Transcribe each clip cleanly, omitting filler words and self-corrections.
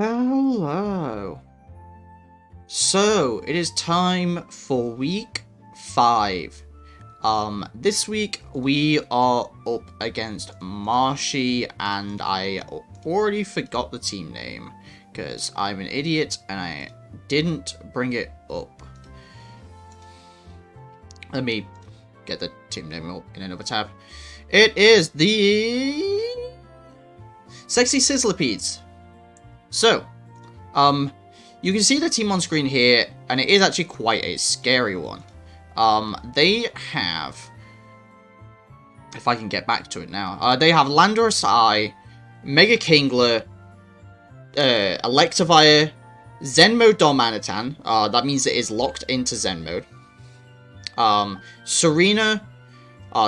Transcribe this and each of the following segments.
Hello. So, it is time for week 5. This week we are up against Marshy, and I already forgot the team name, because I'm an idiot and I didn't bring it up. Let me get the team name up in another tab. It is the Sexy Sizzlipedes. So, you can see the team on screen here, and it is actually quite a scary one. They have, if I can get back to it now, they have Landorus Eye, Mega Kingler, Electivire, Zen Mode Darmanitan, that means it is locked into Zen Mode, Serena,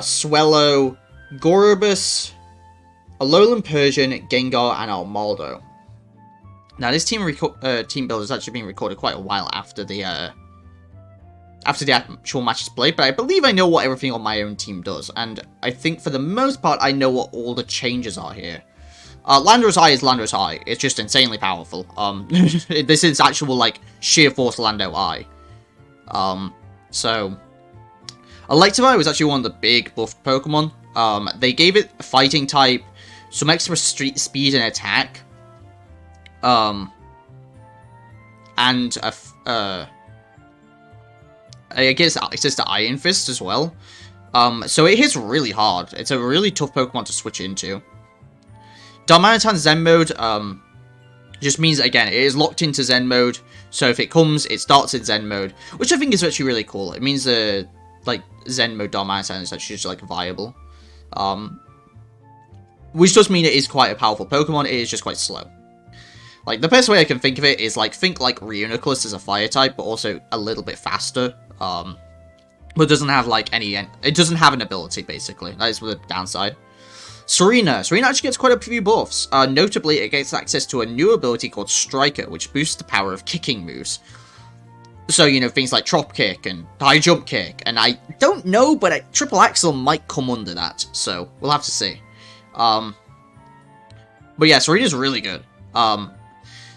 Swellow, Gorobus, Alolan Persian, Gengar, and Armaldo. Now, this team build has actually been recorded quite a while after the actual match is played, but I believe I know what everything on my own team does, and I think for the most part I know what all the changes are here. Landorus Eye is Landorus Eye. It's just insanely powerful. This is actual, like, sheer force Lando Eye. So, Electivire was actually one of the big buffed Pokemon. They gave it a fighting type, some extra street speed and attack, and I guess it's just the Iron Fist as well. So it hits really hard. It's a really tough Pokemon to switch into. Darmanitan Zen Mode, just means, again, it is locked into Zen Mode, so if it comes, it starts in Zen Mode, which I think is actually really cool. It means, like, Zen Mode Darmanitan is actually just, like, viable. Which does mean it is quite a powerful Pokemon, it is just quite slow. Like, the best way I can think of it is, like, think like Reuniclus as a fire type, but also a little bit faster. But doesn't have, like, it doesn't have an ability, basically. That is the downside. Serena actually gets quite a few buffs. Notably, it gets access to a new ability called Striker, which boosts the power of kicking moves. So, you know, things like Trop Kick and High Jump Kick, and I don't know, but Triple Axel might come under that, so we'll have to see. But yeah, Serena's really good.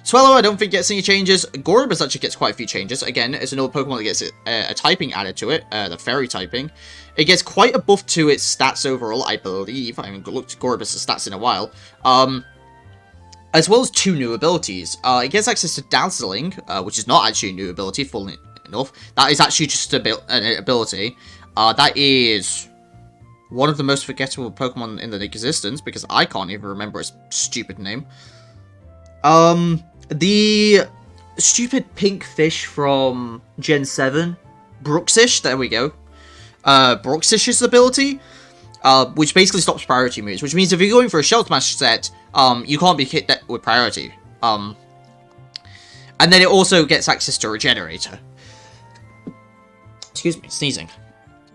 Swellow, I don't think gets any changes. Gorobus actually gets quite a few changes. Again, it's another Pokemon that gets a typing added to it, the Fairy typing. It gets quite a buff to its stats overall, I believe. I haven't looked at Gorobus' stats in a while. As well as 2 new abilities. It gets access to Dazzling, which is not actually a new ability, funnily enough. That is actually just an ability. That is one of the most forgettable Pokemon in the existence, because I can't even remember its stupid name. The stupid pink fish from Gen 7, Bruxish, there we go. Bruxish's ability, which basically stops priority moves, which means if you're going for a Shell Smash set, you can't be hit with priority. And then it also gets access to Regenerator. Excuse me, sneezing.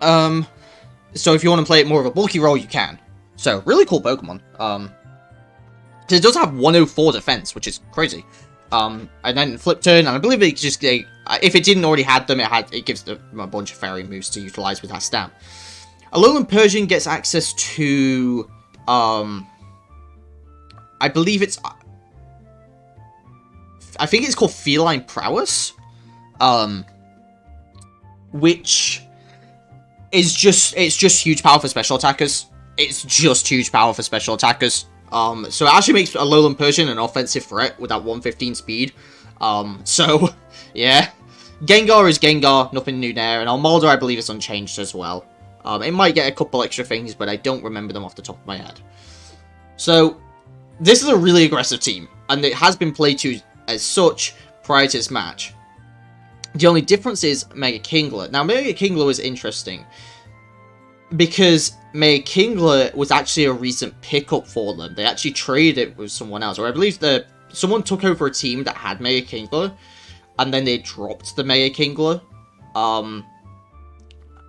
So if you want to play it more of a bulky role, you can. So, really cool Pokemon. It does have 104 defense, which is crazy. And then Flip Turn, and I believe it just, if it didn't already have them, it gives them a bunch of fairy moves to utilize with that stamp. Alolan Persian gets access to, I believe it's, I think it's called Feline Prowess, which is just, it's just huge power for special attackers. It's just huge power for special attackers. So it actually makes Alolan Persian an offensive threat with that 115 speed. So, yeah. Gengar is Gengar, nothing new there, and Armaldo I believe is unchanged as well. It might get a couple extra things, but I don't remember them off the top of my head. So, this is a really aggressive team, and it has been played to as such prior to this match. The only difference is Mega Kingler. Now, Mega Kingler was interesting, because Mega Kingler was actually a recent pickup for them. They actually traded it with someone else, or I believe someone took over a team that had Mega Kingler, and then they dropped the Mega Kingler,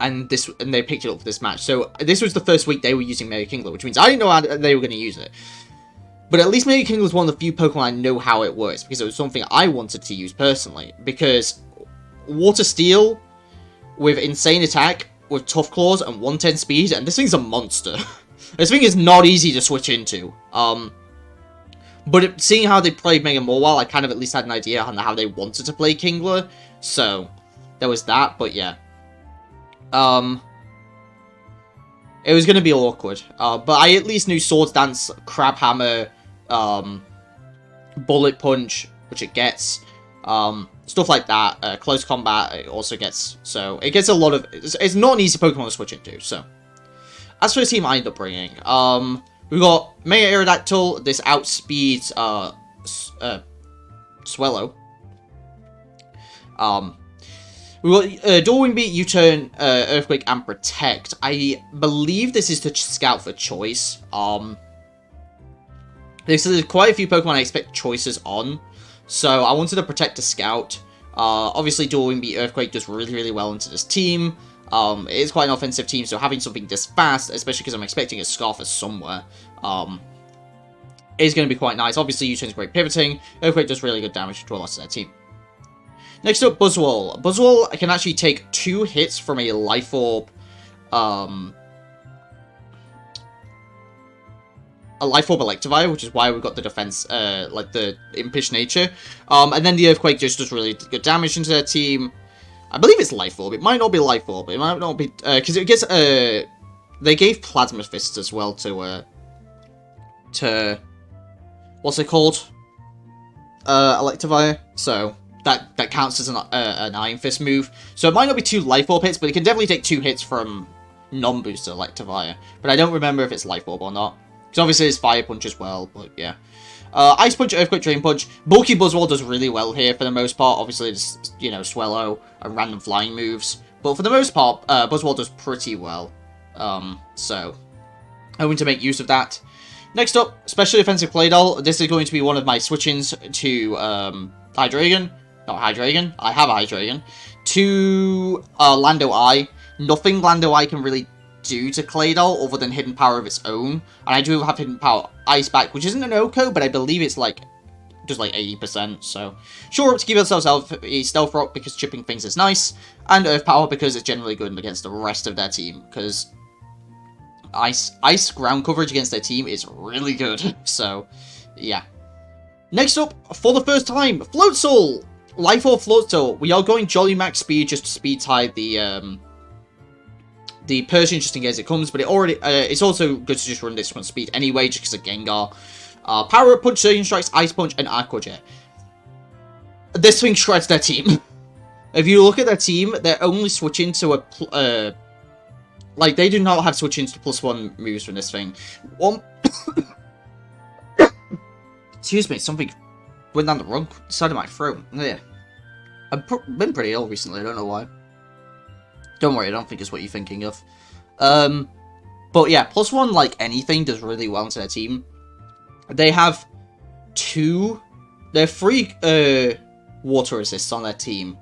and they picked it up for this match. So this was the first week they were using Mega Kingler, which means I didn't know how they were going to use it. But at least Mega Kingler is one of the few Pokemon I know how it works, because it was something I wanted to use personally. Because Water Steel with insane attack, with Tough Claws and 110 speed, and this thing's a monster. This thing is not easy to switch into. But seeing how they played Mega Morwell, I kind of at least had an idea on how they wanted to play Kingler. So, there was that, but yeah. It was going to be awkward. But I at least knew Swords Dance, Crab Hammer, Bullet Punch, which it gets. Stuff like that. Close Combat, it also gets. So, it gets a lot of... It's not an easy Pokemon to switch into, so. As for the team I ended up bringing, we got Mega Aerodactyl. This outspeeds Swellow. We got Dual Wing Beat, U-Turn, Earthquake, and Protect. I believe this is to scout for choice. There's quite a few Pokemon I expect choices on, so I wanted to Protect to scout. Obviously, Dual Wing Beat, Earthquake does really, really well into this team. It is quite an offensive team, so having something this fast, especially because I'm expecting a Scarfer somewhere, is going to be quite nice. Obviously, U-Turn's great pivoting. Earthquake does really good damage to a lot of their team. Next up, Buzzwole. Buzzwole can actually take 2 hits from a Life Orb, Electivire, which is why we've got the defense, like the Impish nature. And then the Earthquake just does really good damage into their team. I believe it's Life Orb. It might not be Life Orb. It might not be, because it gets, they gave Plasma Fist as well to, what's it called? Electivire. So, that counts as an Iron Fist move. So it might not be 2 Life Orb hits, but it can definitely take 2 hits from non-booster Electivire. But I don't remember if it's Life Orb or not. Because obviously it's Fire Punch as well, but yeah. Ice Punch, Earthquake, Drain Punch. Bulky Buzzwole does really well here for the most part. Obviously it's, you know, Swellow and random flying moves. But for the most part, Buzzwole does pretty well. So, I'm going to make use of that. Next up, Special Defensive Claydol. This is going to be one of my switch-ins to Hydreigon. Not Hydreigon. I have a Hydreigon. To Lando Eye. Nothing Lando Eye can really do to Claydol other than Hidden Power of its own. And I do have Hidden Power Ice Back, which isn't an OHKO, but I believe it's like just like 80%. So, Shore Up to give yourself a Stealth Rock because chipping things is nice. And Earth Power because it's generally good against the rest of their team. Because Ice ground coverage against their team is really good. So, yeah. Next up, for the first time, Floatzel! Life Orb Floatzel. We are going Jolly Max Speed just to speed tie the Persian just in case it comes, but it's also good to just run this one speed anyway, just because of Gengar. Power Up Punch, Surging Strikes, Ice Punch, and Aqua Jet. This thing shreds their team. If you look at their team, they're only switching to a... like, they do not have switch-ins to +1 moves from this thing. Excuse me, something went down the wrong side of my throat. Yeah. I've been pretty ill recently, I don't know why. Don't worry, I don't think it's what you're thinking of. But yeah, +1, like, anything does really well into their team. They have 3 water assists on their team.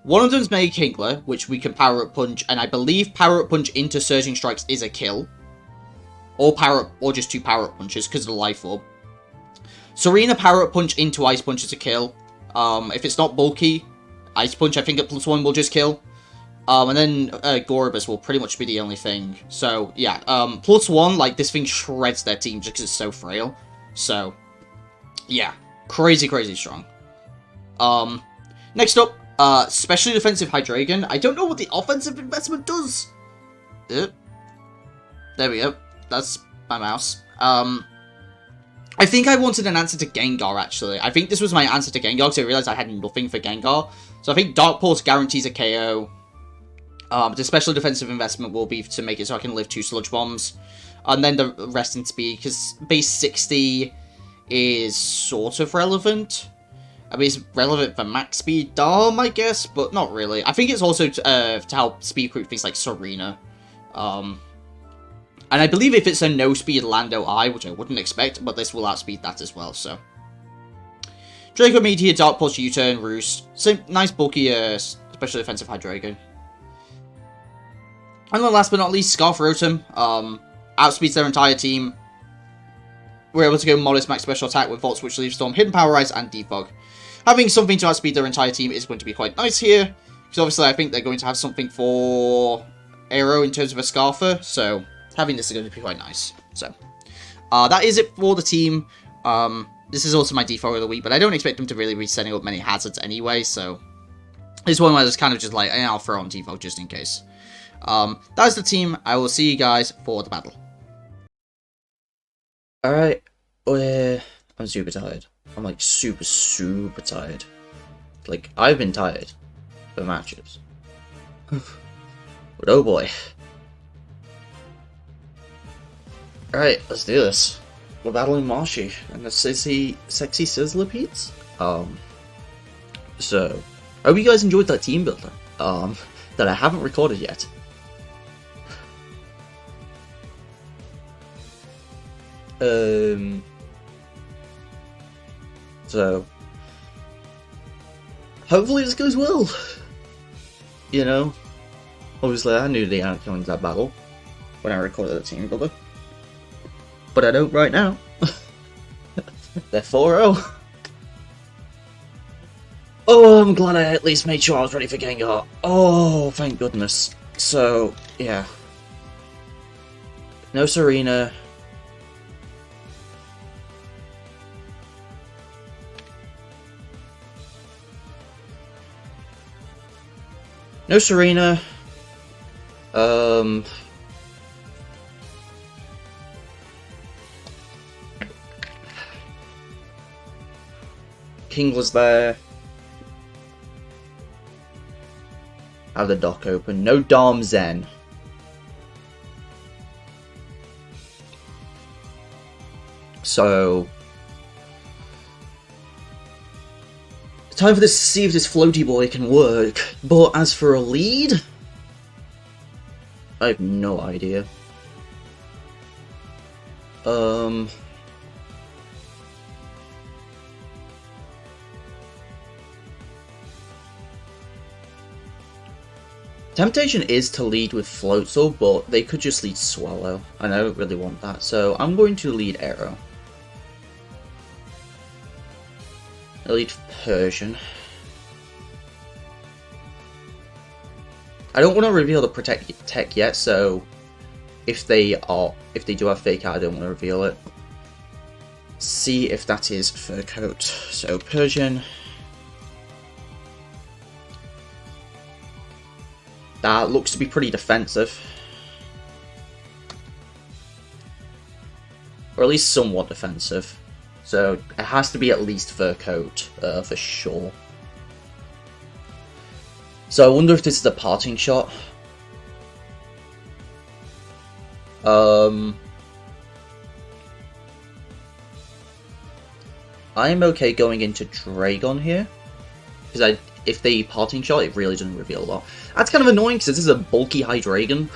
One of them is Mega Kingler, which we can Power Up Punch, and I believe Power Up Punch into Surging Strikes is a kill. Or just 2 Power Up Punches, because of the Life Orb. Serena Power Up Punch into Ice Punch is a kill. If it's not bulky, Ice Punch I think at +1 will just kill. And then Gorobus will pretty much be the only thing. So, yeah, +1, like, this thing shreds their team just because it's so frail. So, yeah, crazy, crazy strong. Next up, Specially Defensive Hydreigon. I don't know what the offensive investment does. There we go. That's my mouse. I think I wanted an answer to Gengar, actually. I think this was my answer to Gengar, because I realized I had nothing for Gengar. So I think Dark Pulse guarantees a KO. The special defensive investment will be to make it so I can live 2 Sludge Bombs. And then the rest in speed, because base 60 is sort of relevant. I mean, it's relevant for max speed Dom, I guess, but not really. I think it's also to help speed creep things like Serena. And I believe if it's a no-speed Lando Eye, which I wouldn't expect, but this will outspeed that as well, so. Draco Meteor, Dark Pulse, U-Turn, Roost. Same nice bulky special defensive Hydreigon. And then last but not least, Scarf Rotom. Outspeeds their entire team. We're able to go modest max special attack with Volt Switch, Leaf Storm, Hidden Power Rise, and Defog. Having something to outspeed their entire team is going to be quite nice here. Because obviously I think they're going to have something for Aero in terms of a Scarfer, so having this is going to be quite nice. So, that is it for the team. this is also my default of the week, but I don't expect them to really be setting up many hazards anyway, so this one was kind of just like, I'll throw on default just in case. That's the team. I will see you guys for the battle. Alright, I'm super tired. I'm like super tired. Like, I've been tired for matches. But oh boy. Alright, let's do this. We're battling Marshy and the sexy Sizzler-Petes. So, I hope you guys enjoyed that team builder, that I haven't recorded yet. So, hopefully this goes well. You know, obviously I knew the outcome of that battle when I recorded the team builder, but I don't right now. They're 4-0. Oh, I'm glad I at least made sure I was ready for Gengar. Oh, thank goodness. So, yeah. No Serena. No Serena. Kingler's there. Have the dock open. No Dom Zen. So, time for this to see if this floaty boy can work. But as for a lead, I have no idea. Temptation is to lead with Floatzel, but they could just lead Swallow, and I don't really want that, so I'm going to lead Arrow. I lead Persian. I don't want to reveal the Protect tech yet, so if they do have Fake Out, I don't want to reveal it. See if that is Fur Coat. So Persian. That looks to be pretty defensive. Or at least somewhat defensive. So it has to be at least Fur Coat, for sure. So I wonder if this is a parting shot. I'm okay going into Dragon here. Because if they parting shot, it really doesn't reveal a lot. That's kind of annoying because this is a bulky Hydreigon.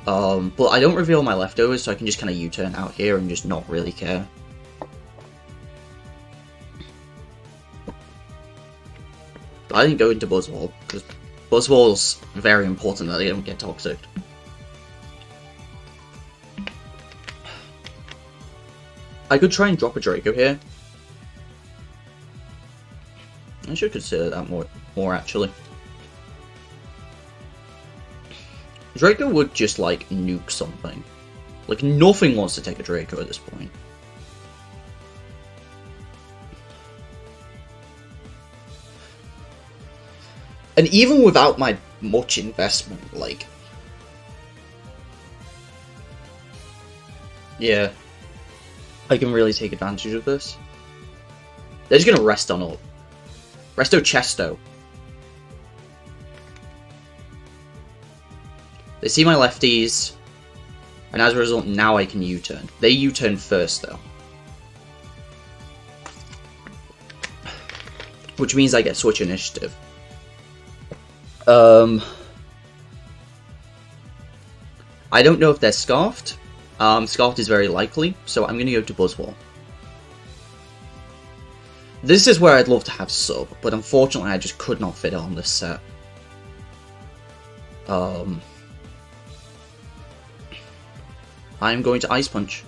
But I don't reveal my leftovers, so I can just kind of U-turn out here and just not really care. But I didn't go into Buzzwole, because Buzzwole's very important that they don't get toxic. I could try and drop a Draco here. I should consider that more actually. Draco would just like nuke something. Like nothing wants to take a Draco at this point. And even without my much investment, like, yeah, I can really take advantage of this. They're just gonna rest on up. Resto Chesto. They see my lefties, and as a result, now I can U-turn. They U-turn first, though. Which means I get switch initiative. I don't know if they're Scarfed. Scarfed is very likely, so I'm going to go to Buzzwole. This is where I'd love to have Sub, but unfortunately I just could not fit it on this set. I'm going to Ice Punch.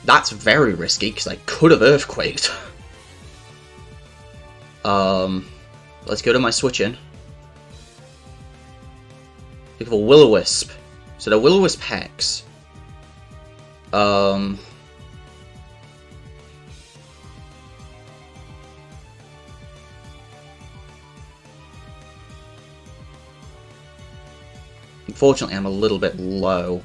That's very risky, because I could have Earthquaked. Let's go to my switch-in. Think of a Will-O-Wisp. So the Will-O-Wisp Hex. Um... Unfortunately, I'm a little bit low.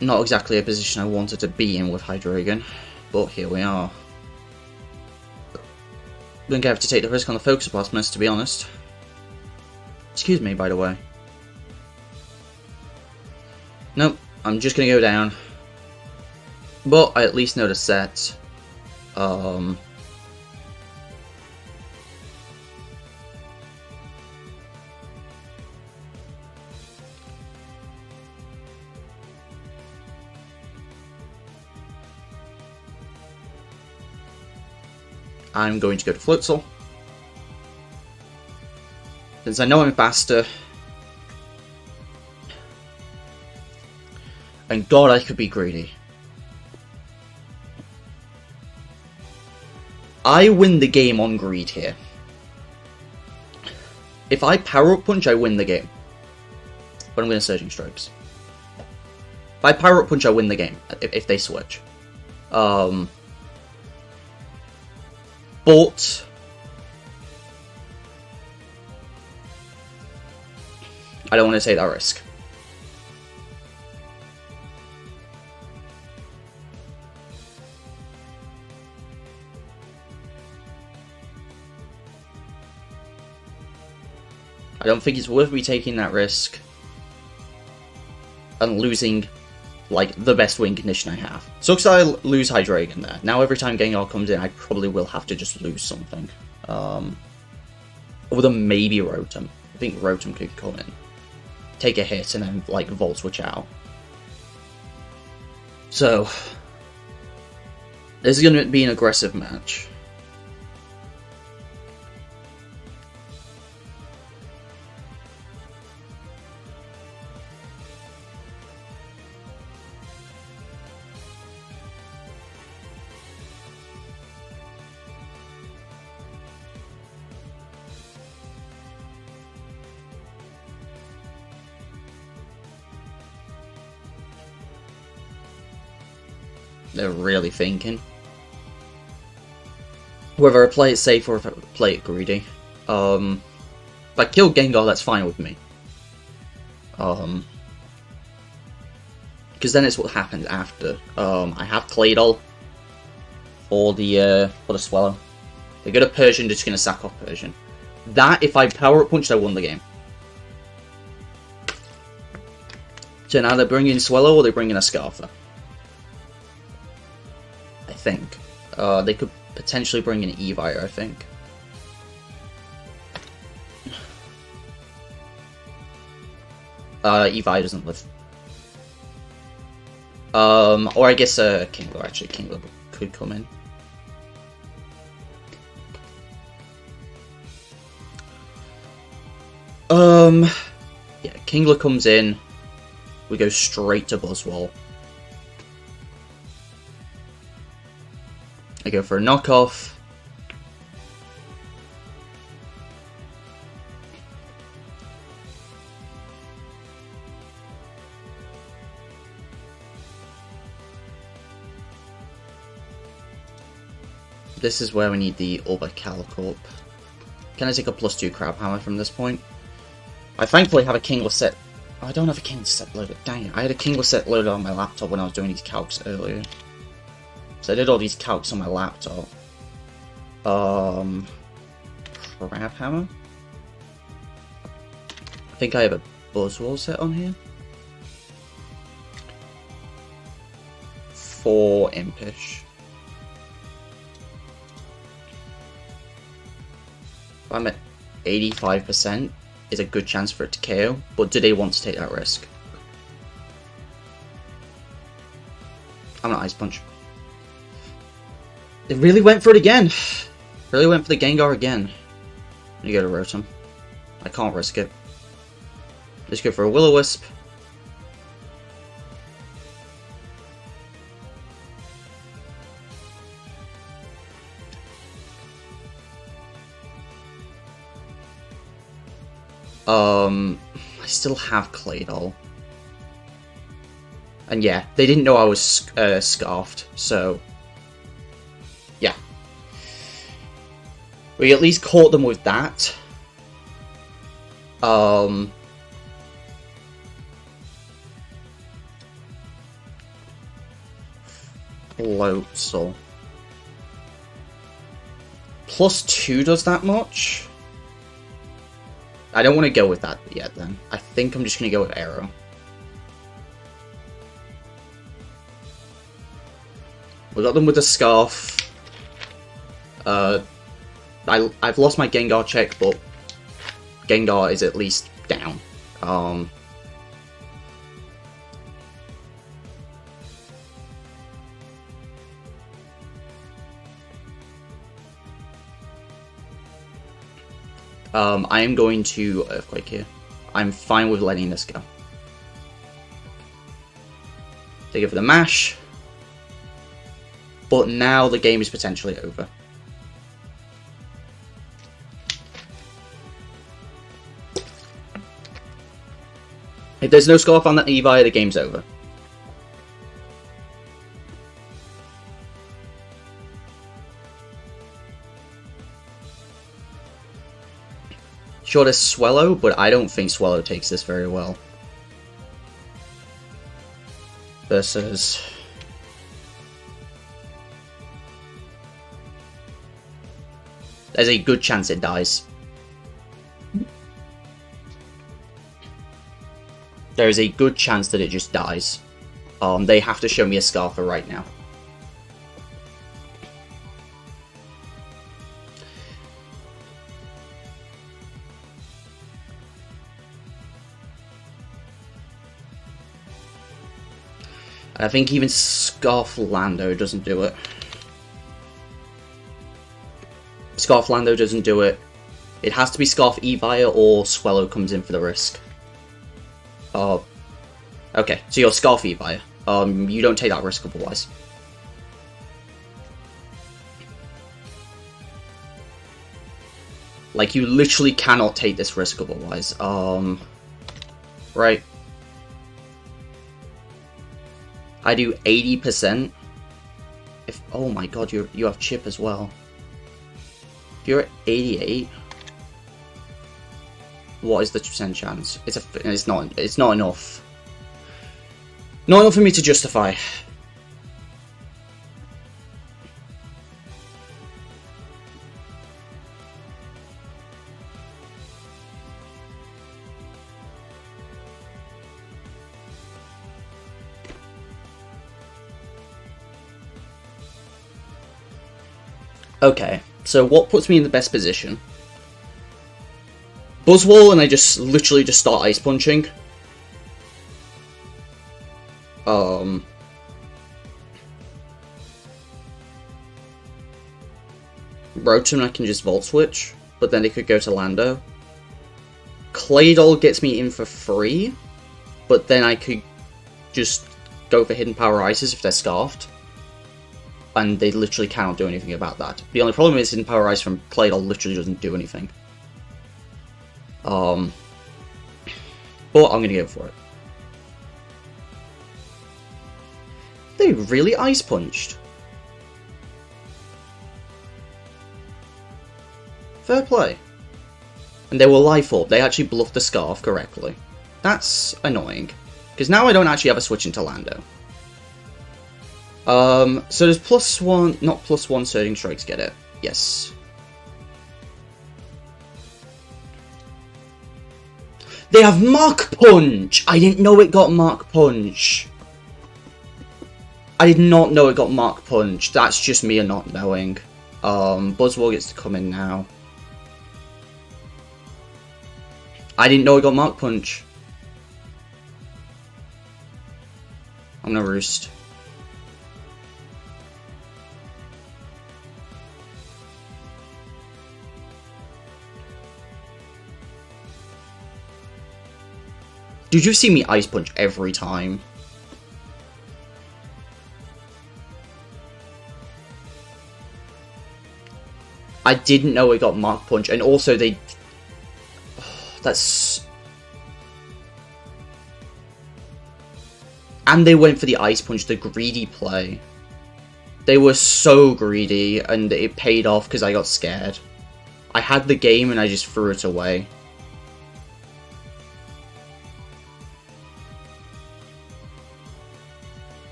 Not exactly a position I wanted to be in with Hydreigon, but here we are. I'm gonna have to take the risk on the focus apartments, to be honest. Excuse me, by the way. Nope, I'm just gonna go down. But I at least know the set. I'm going to go to Floatzel. Since I know I'm faster. And God, I could be greedy. I win the game on greed here. If I power up punch, I win the game. But I'm going to Surging Strikes. If I power up punch, I win the game. If they switch. But I don't want to take that risk. I don't think it's worth me taking that risk and losing, like, the best win condition I have. Sucks I lose Hydreigon there. Now every time Gengar comes in, I probably will have to just lose something. Other than maybe Rotom. I think Rotom could come in, take a hit, and then, like, Volt Switch out. So, this is going to be an aggressive match. They're really thinking. Whether I play it safe or if I play it greedy. If I kill Gengar, that's fine with me. Because then it's what happens after. I have Claydol for the Swallow. They go to Persian, just gonna sack off Persian. That, if I power up punched, I won the game. So now they're bringing Swallow or they're bringing a Scarfer. I think. They could potentially bring in Evire, I think. Evire doesn't live. Or I guess Kingler, actually. Kingler could come in. Yeah, Kingler comes in. We go straight to Buzzwole. I go for a knockoff. This is where we need the Orbical. Can I take a +2 Crab Hammer from this point? I thankfully have a Kingler set. Oh, I don't have a Kingler set loaded. Dang it. I had a Kingler set loaded on my laptop when I was doing these calcs earlier. So I did all these calcs on my laptop. Crab Hammer? I think I have a Buzzwole set on here. 4 Impish. If I'm at 85%, is a good chance for it to KO, but do they want to take that risk? I'm not Ice Punch. They really went for it again. Really went for the Gengar again. You go to Rotom. I can't risk it. Let's go for a Will-O-Wisp. I still have Claydol. And yeah, they didn't know I was Scarfed, so... yeah. We at least caught them with that. Floatzel. +2 does that much? I don't want to go with that yet then. I think I'm just going to go with Arrow. We got them with a Scarf. I've lost my Gengar check, but Gengar is at least down. I am going to Earthquake here. I'm fine with letting this go. Take it for the mash. But now the game is potentially over. If there's no Scarf on that Evi, the game's over. Sure, there's Swallow, but I don't think Swallow takes this very well. Versus... there's a good chance it dies. There is a good chance that it just dies. They have to show me a Scarfer right now. I think even Scarf Lando doesn't do it. Scarf Lando doesn't do it. It has to be Scarf Evire or Swallow comes in for the risk. Okay, so you're Scarf Evire. You don't take that risk otherwise. Like, you literally cannot take this risk otherwise. Right. I do 80%. If, oh my god, you have Chip as well. If you're at 88, what is the percent chance? It's not enough. Not enough for me to justify. Okay, so what puts me in the best position? Buzzwole, and I just literally just start Ice Punching. Rotom, I can just Volt Switch, but then it could go to Lando. Claydol gets me in for free, but then I could just go for Hidden Power Ices if they're Scarfed. And they literally cannot do anything about that. The only problem is Hidden Power Ice from Claydol literally doesn't do anything. But I'm gonna go for it. They really Ice Punched. Fair play. And they were Life Orb. They actually bluffed the Scarf correctly. That's annoying. Because now I don't actually have a switch into Lando. So does +1, not +1 Surging Strikes get it? Yes. They have Mark Punch! I didn't know it got Mark Punch. I did not know it got Mark Punch. That's just me not knowing. Buzzwole gets to come in now. I didn't know it got Mark Punch. I'm gonna Roost. Did you see me Ice Punch every time? I didn't know it got Mark Punch, and also they... that's... And they went for the Ice Punch, the greedy play. They were so greedy, and it paid off because I got scared. I had the game and I just threw it away.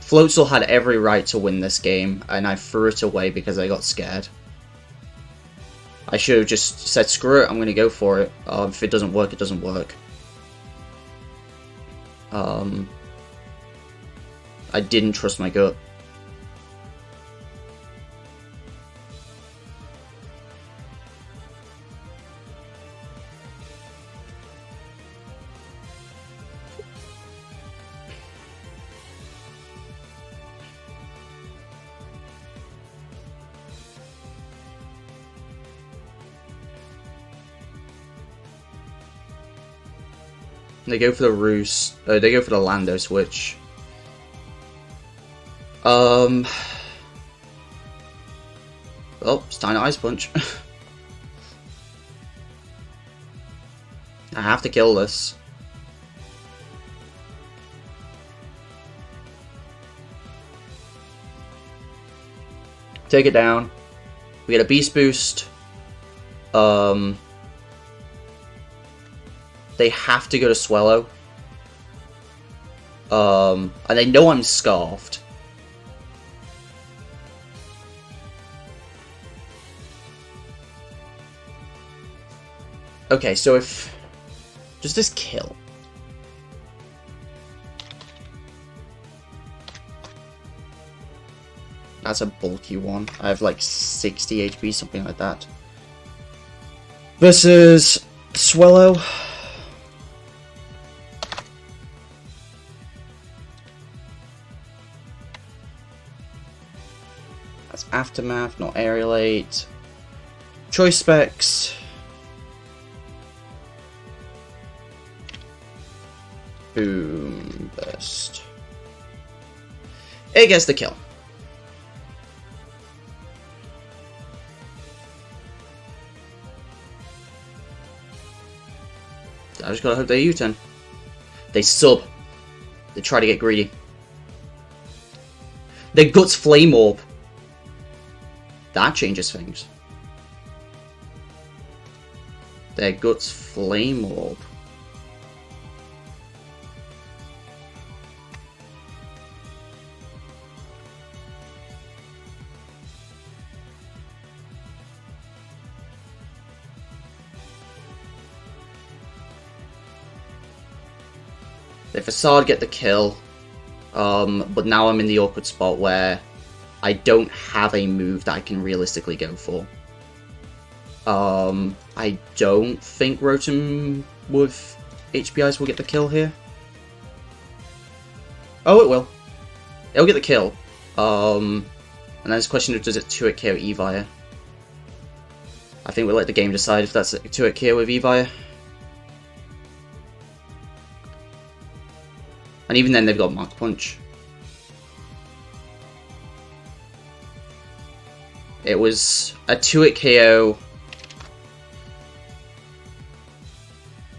Floatzel had every right to win this game, and I threw it away because I got scared. I should have just said, screw it, I'm going to go for it. If it doesn't work, it doesn't work. I didn't trust my gut. They go for the Roost. They go for the Lando switch. Oh, it's time to Ice Punch. I have to kill this. Take it down. We get a Beast Boost. They have to go to Swallow. And they know I'm Scarfed. Okay, so if... Does this kill? That's a bulky one. I have like 60 HP, something like that. Versus Swallow. That's Aftermath, not Aerialate. Choice Specs. Boom. Burst. It gets the kill. I just gotta hope they U-turn. They sub. They try to get greedy. Their Guts Flame Orb. That changes things. Their Guts Flame Orb. The Facade get the kill, but now I'm in the awkward spot where I don't have a move that I can realistically go for. I don't think Rotom with HPIs will get the kill here. Oh, it will. It'll get the kill. And then it's a question of does it 2-hit KO Evire. I think we'll let the game decide if that's a 2-hit KO with Evire. And even then, they've got Mach Punch. It was a 2-hit KO.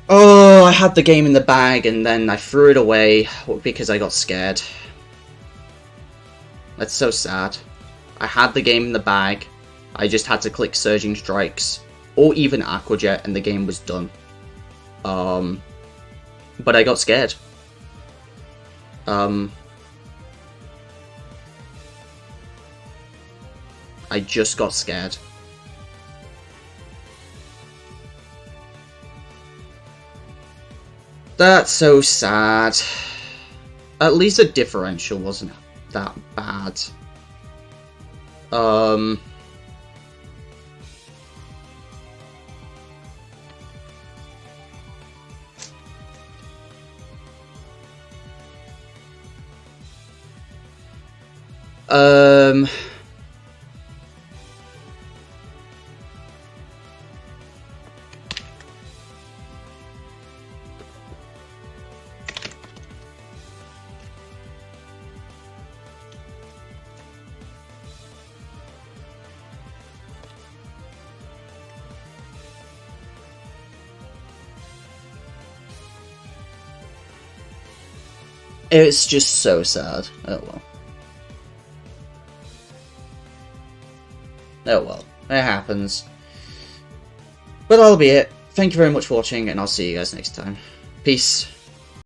Oh, I had the game in the bag, and then I threw it away because I got scared. That's so sad. I had the game in the bag. I just had to click Surging Strikes, or even Aqua Jet, and the game was done. But I got scared. I just got scared. That's so sad. At least the differential wasn't that bad. It's just so sad. Oh well. Oh well. It happens. But that'll be it. Thank you very much for watching, and I'll see you guys next time. Peace.